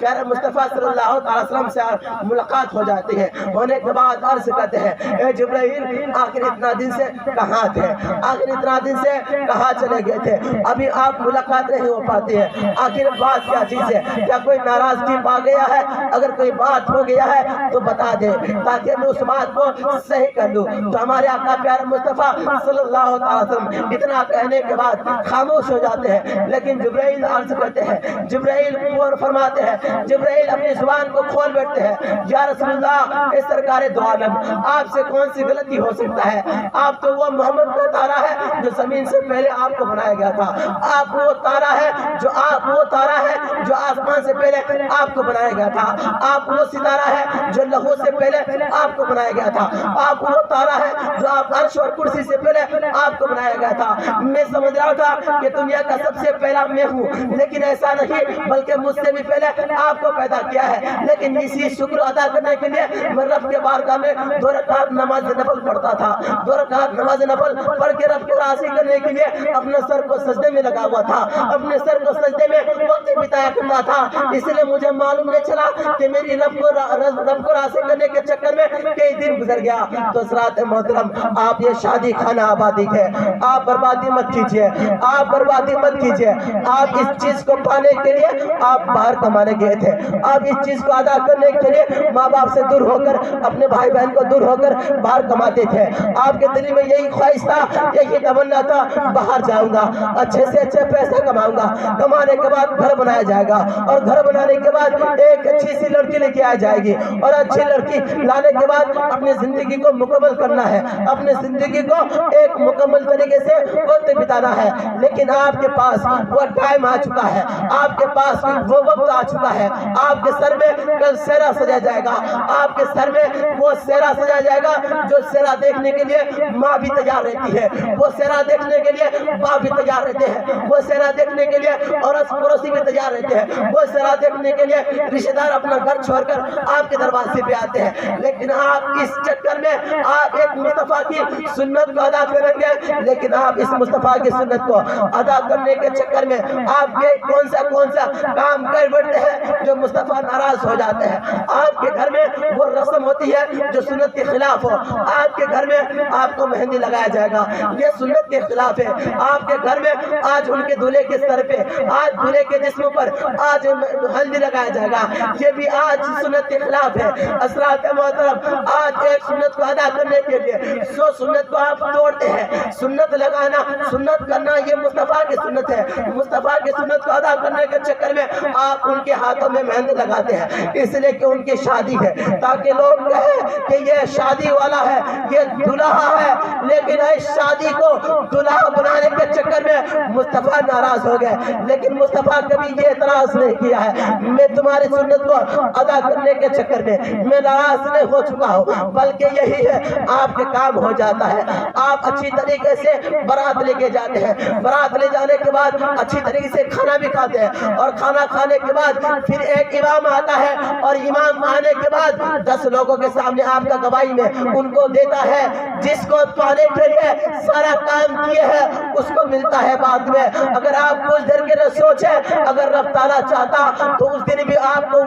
پیارے مصطفیٰ صلی اللہ علیہ وسلم سے ملاقات ہو جاتی ہے. ہونے کے بعد عرض کرتے ہیں اے جبرائیل آخر اتنا دن سے کہاں تھے, آخر اتنا دن سے کہاں چلے گئے تھے, ابھی آپ ملاقات نہیں ہو پاتی ہے, آخر بات کیا چیز ہے, کیا کوئی ناراضگی پا گیا ہے, اگر کوئی بات ہو گیا ہے تو بتا دے تاکہ میں اس بات کو صحیح کر لوں. تو ہمارے آقا پیارے مصطفیٰ صلی اللہ علیہ وسلم اتنا کہنے کے بعد خاموش ہو جاتے ہیں. لیکن جبرائیل عرض کرتے ہیں, جبرائیل فرماتے ہیں, جبرائیل اپنی زبان کو کھول بیٹھتے ہیں, یا رسول اللہ اے سرکار دو عالم آپ سے کون سی غلطی ہو سکتا ہے, آپ تو وہ محمد کو تارا ہے جو زمین سے پہلے آپ کو بنایا گیا تھا, آپ وہ تارا ہے جو آسمان سے پہلے آپ کو بنایا گیا تھا, آپ وہ ستارہ ہے جو لہو سے پہلے آپ کو بنایا گیا تھا, آپ وہ تارا ہے جو آپ عرش اور کرسی سے پہلے آپ کو بنایا گیا تھا. میں سمجھ رہا تھا کہ دنیا کا سب سے پہلا میں ہوں, لیکن ایسا نہیں بلکہ مجھ سے بھی پہلے آپ کو پیدا کیا ہے. لیکن اسی شکر ادا کرنے کے لیے میں رب کے بارگاہ میں 2 رکعت نماز نفل پڑھتا تھا, 2 رکعت نماز نفل پڑھ کے رب کو راضی کرنے کے لیے اپنے سر کو سجدے میں لگا ہوا تھا, اپنے سر کو سجدے میں وقت بتایا کرتا تھا. اس لیے مجھے معلوم نہیں چلا کہ میری رب کو راضی کرنے کے چکر میں کئی دن گزر گیا. تو حضرات محترم آپ یہ شادی خانہ آبادی ہے, آپ بربادی مت کیجیے, آپ بربادی مت کیجیے. آپ اس چیز کو پانے کے لیے آپ باہر کمانے گئے تھے, آپ اس چیز کو ادا کرنے کے لیے ماں باپ سے دور ہو کر اپنے بھائی بہن کو دور ہو کر باہر کماتے تھے. آپ کے دل میں یہی خواہش تھا, یہی تمنا تھا, باہر جاؤں گا, اچھے سے اچھے پیسے کماؤں گا, کمانے کے بعد گھر بنایا جائے گا, اور گھر بنانے کے بعد ایک اچھی سی لڑکی لے کے آ جائے گی, اور اچھی لڑکی لانے کے بعد اپنی زندگی کو مکمل کرنا ہے, اپنے زندگی کو ایک مکمل طریقے سے وقت بتانا ہے. لیکن آپ کے پاس وہ ٹائم آ چکا ہے, آپ کے پاس وہ وقت آ چکا ہے. آپ کے سر میں کل سہرا سجا جائے گا, آپ کے سر میں وہ سہرا سجا جائے گا جو سہرا دیکھنے کے لیے ماں بھی تیار رہتی ہے, وہ سہرا دیکھنے کے لیے باپ بھی تیار رہتے ہیں, وہ سہرا دیکھنے کے لیے اڑوس پڑوسی بھی تیار رہتے ہیں, وہ سہرا دیکھنے کے لیے رشتہ دار اپنا گھر چھوڑ کر آپ کے دروازے پہ آتے ہیں. لیکن آپ اس چکر میں آپ ایک مصطفیٰ کی سنت کو ادا کریں گے, لیکن آپ اس مصطفیٰ کی سنت کو ادا کرنے کے چکر میں آپ کے کون سا کام کر بیٹھتے ہیں جو مصطفیٰ ناراض ہو جاتے ہیں. آپ کے گھر میں وہ رسم ہوتی ہے جو سنت کے خلاف ہو, آپ کے گھر میں آپ کو مہندی لگایا جائے گا, یہ سنت کے خلاف ہے. آپ کے گھر میں آج ان کے دولہے کے سر پہ, آج دولہے کے جسم پر آج ہلدی لگایا جائے گا, یہ بھی آج سنت کے خلاف ہے. حضرات محترم آج ایک سنت کو ادا کرنے کے لیے 100 سنت کو آپ توڑتے ہیں. سنت لگانا, سنت کرنا یہ مصطفیٰ کی سنت ہے. مصطفیٰ کی سنت کو ادا کرنے کے چکر میں آپ ان کے ہاتھوں میں مہندی لگاتے ہیں, اس لیے کہ ان کی شادی ہے, تاکہ لوگ کہیں کہ یہ شادی والا ہے, یہ دلہا ہے. لیکن اس شادی کو دلہا بنانے کے چکر میں مصطفیٰ ناراض ہو گئے. لیکن مصطفیٰ کبھی یہ اعتراض نہیں کیا ہے میں تمہاری سنت کو ادا کرنے کے چکر میں ناراض نہیں ہو چکا ہوں, بلکہ یہی ہے آپ کے کام ہو جاتا ہے. آپ اچھی طریقے سے برات لے کے جاتے ہیں, برات لے جانے کے بعد اچھی طریقے سے کھانا بھی کھاتے ہیں, اور کھانا کھانے کے بعد پھر ایک امام آتا ہے, اور امام آنے کے بعد 10 لوگوں کے سامنے آپ کا گواہی میں ان کو دیتا ہے, جس کو پانے کے لیے سارا کام کیے ہیں اس کو ملتا ہے بعد میں. اگر آپ کچھ دیر کے لیے سوچیں, اگر رب تعالیٰ چاہتا تو اس دن بھی آپ کو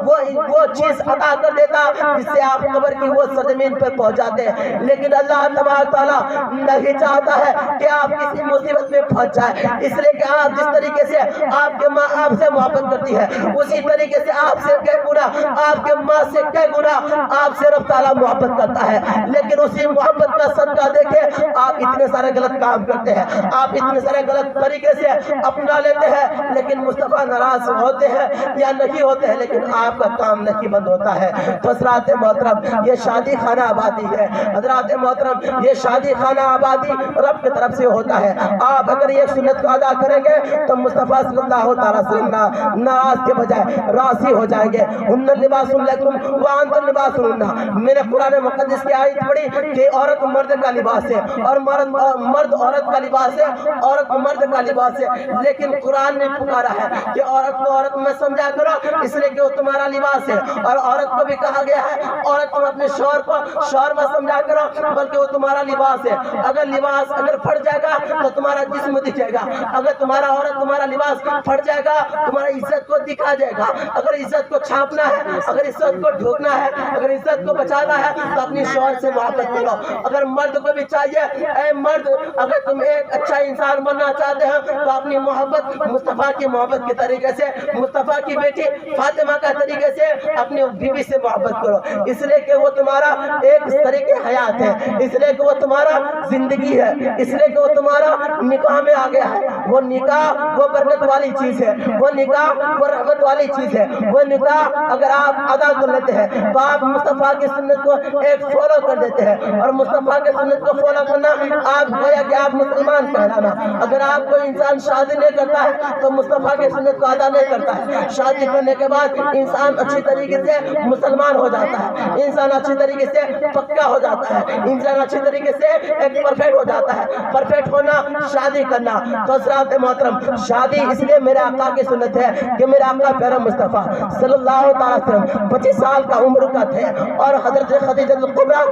وہ چیز عطا کر دیتا جس سے آپ قبر کی وہ سرزمین پر پہنچ جاتے ہیں. لیکن اللہ تبارک تعالیٰ نہیں چاہتا ہے کہ آپ کسی مصیبت میں پھنس جائیں, اس لیے کہ آپ جس طریقے سے آپ کے ماں آپ سے محبت کرتی ہے, اسی طریقے سے آپ سے کئی گنا, آپ کے ماں سے کئی گنا آپ سے رب تعالیٰ محبت کرتا ہے. لیکن اسی محبت کا صدقہ دے کے آپ اتنے سارے غلط کام کرتے ہیں, آپ اتنے سارے غلط طریقے سے اپنا لیتے ہیں. لیکن مصطفیٰ ناراض ہوتے ہیں یا نہیں ہوتے ہیں, لیکن آپ کا کام نہیں بند ہوتا ہے. تو حضرات محترم یہ شادی خانہ آبادی ہے. حضرات محترم یہ شادی خانہ آبادی رب کی طرف سے ہوتا ہے. آپ اگر یہ سنت کو ادا کریں گے تو مصطفیٰ صلی اللہ علیہ وسلم ناراض کے بجائے راضی ہو جائیں گے. ہن لباس لکم وانتم لباس لہن. میں نے قرآن مقدس کی آیت پڑھی کہ عورت مرد کا لباس ہے اور مرد عورت کا لباس ہے، عورت مرد کا لباس ہے، لیکن قرآن نے پکارا ہے کہ عورت کو عورت میں سمجھا کرو، اس لیے کہ وہ تمہارا لباس ہے، اور عورت کو بھی کہا گیا ہے عورت تم اپنے شوہر کو شوہر میں سمجھا کرو، بلکہ وہ تمہارا لباس ہے۔ اگر لباس اگر پھٹ جائے گا تو تمہارا جسم دکھے گا، اگر تمہارا عورت تمہارا لباس پھٹ جائے گا تمہارا عزت کو دکھا جائے گا۔ اگر عزت کو چھاپنا ہے، اگر عزت کو ڈھونکنا ہے، اگر عزت کو بچانا ہے تو اپنی شوہر سے محبت کرو۔ اگر مرد کو بھی چاہیے، اے مرد اگر تم ایک اچھا انسان بننا چاہتے ہیں تو اپنی محبت مصطفیٰ کی محبت کے طریقے سے، مصطفیٰ کی بیٹی فاطمہ کا طریقے سے اپنی بیوی سے محبت کرو، اس لیے کہ وہ تمہارا ایک طریقے حیات ہے، اس لیے کہ وہ تمہارا زندگی ہے، اس لیے کہ وہ تمہارا نکاح میں آ گیا ہے۔ وہ نکاح وہ برکت والی چیز ہے، وہ نکاح وہ رحمت والی چیز ہے۔ وہ نکاح اگر آپ ادا کر لیتے ہیں تو آپ مصطفیٰ کی سنت کو ایک فالو کر دیتے ہیں، اور مصطفیٰ کی سنت کو فالو کرنا آپ گویا کہ آپ مسلمان کہلانا۔ اگر آپ کوئی انسان شادی نہیں کرتا ہے تو مصطفیٰ کی سنت کو ادا نہیں کرتا ہے۔ شادی کرنے کے بعد انسان اچھی طریقے سے مسلمان ہو جاتا ہے، انسان اچھی طریقے سے پکا ہو جاتا ہے، انسان اچھی طریقے سے ایک پرفیکٹ ہو جاتا ہے۔ پرفیکٹ ہونا شادی کرنا۔ تو حضرات محترم، شادی اس لیے میرے آقا کی سنت ہے کہ میرے آقا پیارا مصطفیٰ صلی اللہ تعالیٰ وسلم 25 سال کا عمر کا تھے، اور حضرت خدیجہ الکبریٰ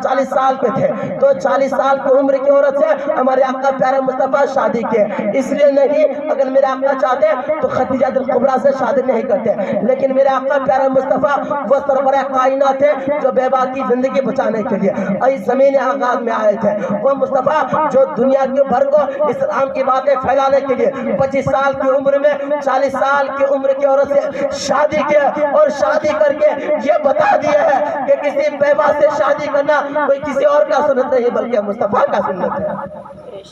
40 سال کے تھے، تو 40 سال کی عمر کی عورت سے ہمارے آقا پیارا مصطفیٰ شادی کیے۔ اس لیے نہیں، اگر میرے آقا چاہتے تو خدیجہ الکبریٰ سے شادی نہیں کرتے، لیکن میرے آقا پیارا مصطفیٰ وہ سرور کائنات تھے جو بیوہ کی زندگی بچانے کے لیے اس زمین آغاز میں آئے تھے۔ وہ مصطفیٰ جو دنیا کے بھر کو اسلام کی باتیں پھیلانے کے لیے 25 سال کی عمر میں 40 سال کی عمر کی عورت سے شادی کیا، اور شادی کر کے یہ بتا دیا ہے کہ کسی بیوہ سے شادی کرنا کوئی کسی اور کا سنت نہیں بلکہ مصطفیٰ کا سنت ہے۔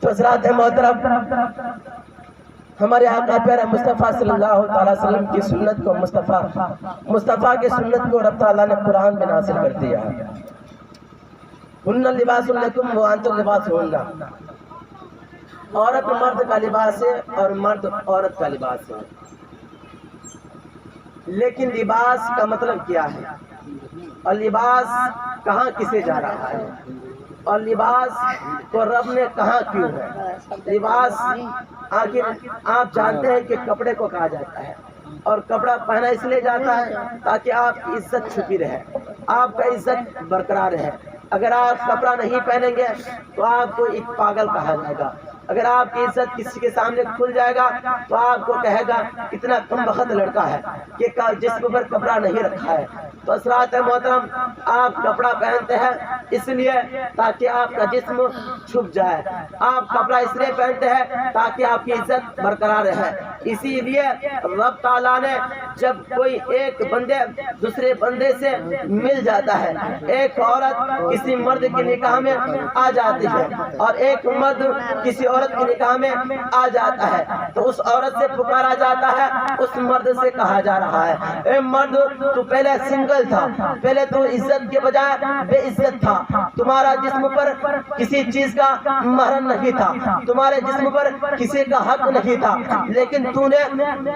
تو حضرات محترم، ہمارے آقا پیارا مصطفیٰ صلی اللہ علیہ وسلم کی سنت کو مصطفیٰ کی سنت کو رب تعالیٰ نے قرآن میں نازل کر دیا ہے۔ ہن لباس لکم وانتم لباس ہن۔ عورت مرد کا لباس ہے اور مرد عورت کا لباس ہے، لیکن لباس کا مطلب کیا ہے، اور لباس کہاں کسے جا رہا ہے، اور لباس کو رب نے کہاں کیوں ہے۔ لباس آخر آپ جانتے ہیں کہ کپڑے کو کہا جاتا ہے، اور کپڑا پہنا اس لیے جاتا ہے تاکہ آپ کی عزت چھپی رہے، آپ کا عزت برقرار رہے۔ اگر آپ کپڑا نہیں پہنیں گے تو آپ کو ایک پاگل کہا جائے گا، اگر آپ کی عزت کسی کے سامنے کھل جائے گا تو آپ کو کہے گا کتنا کم بخت لڑکا ہے کہ جسم پر کپڑا نہیں رکھا ہے۔ تو حضرات محترم، آپ کپڑا پہنتے ہیں اس لیے تاکہ آپ کا جسم چھپ جائے، آپ کپڑا اس لیے پہنتے ہیں تاکہ آپ کی عزت برقرار رہے۔ اسی لیے رب تعالیٰ نے جب کوئی ایک بندے دوسرے بندے سے مل جاتا ہے، ایک عورت کسی مرد کے نکاح میں آ جاتی ہے اور ایک مرد کسی عورت کے نکاح میں آ جاتا ہے، تو اس عورت سے پکارا جاتا ہے، اس مرد سے کہا جا رہا ہے اے مرد، تو پہلے سنگل تھا، پہلے تو عزت کے بجائے بے عزت تھا، تمہارا جسم پر کسی چیز کا مہر نہیں تھا، تمہارے جسم پر کسی کا حق نہیں تھا، لیکن تو نے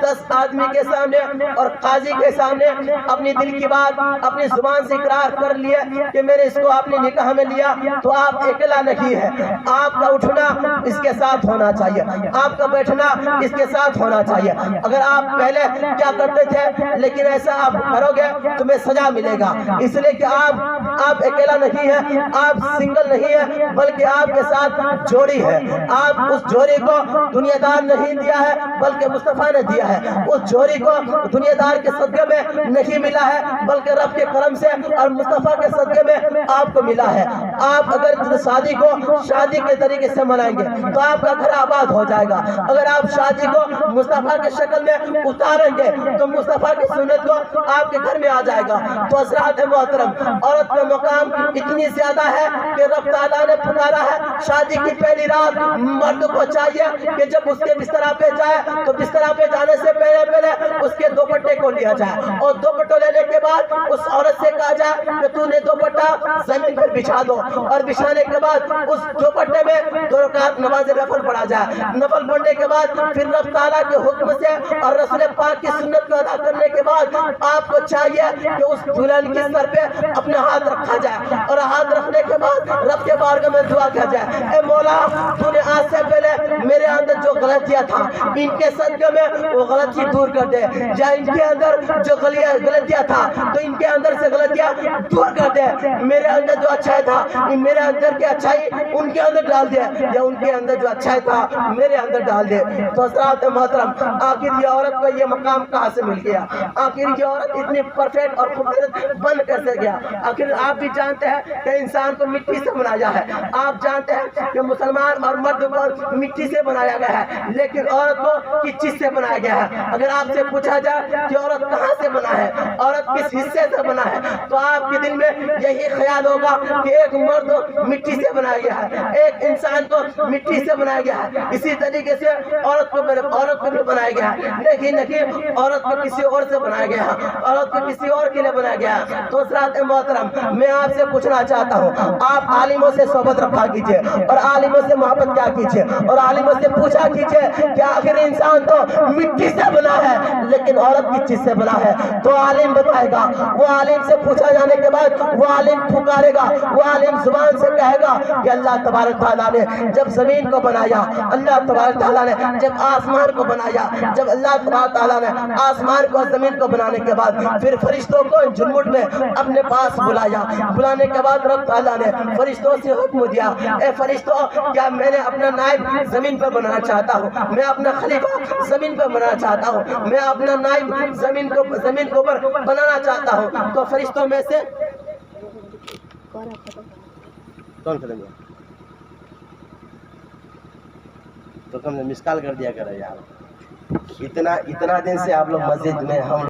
10 آدمی کے سامنے اور قاضی کے سامنے اپنی دل کی بات اپنی زبان سے اقرار کر لیے کہ میں نے اس کو اپنے نکاح میں لیا، تو آپ اکیلا نہیں ہے، آپ کا اٹھنا اس کے ساتھ ہونا چاہیے، آپ کا بیٹھنا اس کے ساتھ ہونا چاہیے۔ اگر آپ پہلے کیا کرتے تھے لیکن ایسا آپ کرو گے تمہیں سزا ملے گا، اس لیے کہ آپ اکیلا نہیں ہے، آپ سنگل نہیں ہے، بلکہ آپ کے ساتھ جوڑی ہے۔ آپ اس جوڑی کو دنیا دار نہیں دیا ہے بلکہ مصطفیٰ نے دیا ہے، اس جوڑی کو دنیا دار کے صدقے میں نہیں ملا ہے بلکہ رب کے کرم سے اور مصطفیٰ کے صدقے میں آپ کو ملا ہے۔ آپ اگر شادی کو شادی کے طریقے سے منائیں گے تو آپ کا گھر آباد ہو جائے گا، اگر آپ شادی کو مصطفیٰ کے شکل میں اتاریں گے تو مصطفیٰ کی سنت کو آپ کے گھر میں آ جائے گا۔ تو حضرات محترم، عورت کا مقام اتنی زیادہ ہے کہ رب تعالیٰ نے پکارا ہے شادی کی پہلی رات مرد کو چاہیے کہ جب اس کے بستر پہ جائے تو بستر پہ جانے سے پہلے اس کے دوپٹے کو لیا جائے، اور دوپٹوں لینے کے بعد اس عورت سے کہا جائے کہ تو نے دوپٹہ زمین پر بچھا دو، اور بچھانے کے بعد اس دوپٹے میں 2 رکعت نماز نفل پڑھا جائے، نفل پڑھنے کے بعد پھر رب تعالیٰ کے حکم سے اور رسول پاک کی سنت کو ادا کرنے کے بعد آپ کو چاہیے کہ اس دلہن کے سر پہ اپنا ہاتھ رکھا جائے، اور ہاتھ رکھنے مانگنے کے بعد رب کے بارگاہ میں دعا کیا جائے، اے مولا تو نے آج سے پہلے میرے اندر جو غلطیاں تھا ان کے صدقے میں وہ غلطی دور کر دے، یا ان کے اندر جو غلطیاں تھا تو ان کے اندر سے غلطیاں دور کر دے، میرے اندر جو اچھائی تھا میرے اندر کی اچھائی ان کے اندر ڈال دے، یا ان کے اندر جو اچھائی تھا میرے اندر ڈال دے۔ تو حضرات محترم، آخر یہ عورت کو یہ مقام کہاں سے مل گیا؟ آخر یہ عورت اتنی پرفیکٹ اور خوبصورت بن کیسے گیا؟ آخر آپ بھی جانتے ہیں کہ انسان کو مٹی سے بنایا ہے، آپ جانتے ہیں کہ مسلمان اور مرد کو مٹی سے بنایا گیا ہے، لیکن عورت کو کس چیز سے بنایا گیا ہے؟ اگر آپ سے پوچھا جائے کہ عورت کہاں سے بنا ہے، عورت کس حصے سے بنا ہے، تو آپ کے دل میں یہی خیال ہوگا کہ ایک مرد مٹی سے بنایا گیا ہے، ایک انسان کو مٹی سے بنایا گیا ہے، اسی طریقے سے عورت کو بھی بنایا گیا ہے، لیکن نہیں، عورت کو کسی اور سے بنایا گیا ہے، عورت کو کسی اور کے لیے بنایا گیا ہے۔ تو حضرات محترم، میں آپ سے پوچھنا چاہتا ہوں، آپ عالموں سے صحبت رکھا کیجئے اور عالموں سے محبت کیا کیجئے اور عالموں سے پوچھا کیجئے کہ آخر انسان تو مٹی سے بنا ہے لیکن عورت کس چیز سے بنا ہے؟ تو عالم بتائے گا، وہ عالم سے پوچھا جانے کے بعد وہ عالم پکارے گا، وہ عالم زبان سے کہے گا کہ اللہ تبارک تعالیٰ نے جب زمین کو بنایا، اللہ تبارک تعالیٰ نے جب آسمان کو بنایا، جب اللہ تبارک تعالیٰ نے آسمان کو زمین کو بنانے کے بعد پھر فرشتوں کو جھنمٹ میں اپنے پاس بلایا، بلانے کے بعد رب تعالیٰ نے فرشتوں سے حکم دیا، اے فرشتوں، کیا میں نے اپنا نائب زمین پر بنانا چاہتا ہوں، میں اپنا خلیفہ زمین پر بنانا چاہتا ہوں، میں اپنا نائب زمین کو بنانا چاہتا ہوں۔ تو فرشتوں میں سے کون کریں گے؟ تو تم نے مسکال کر دیا کرے یار، اتنا دن سے آپ لوگ مسجد میں ہم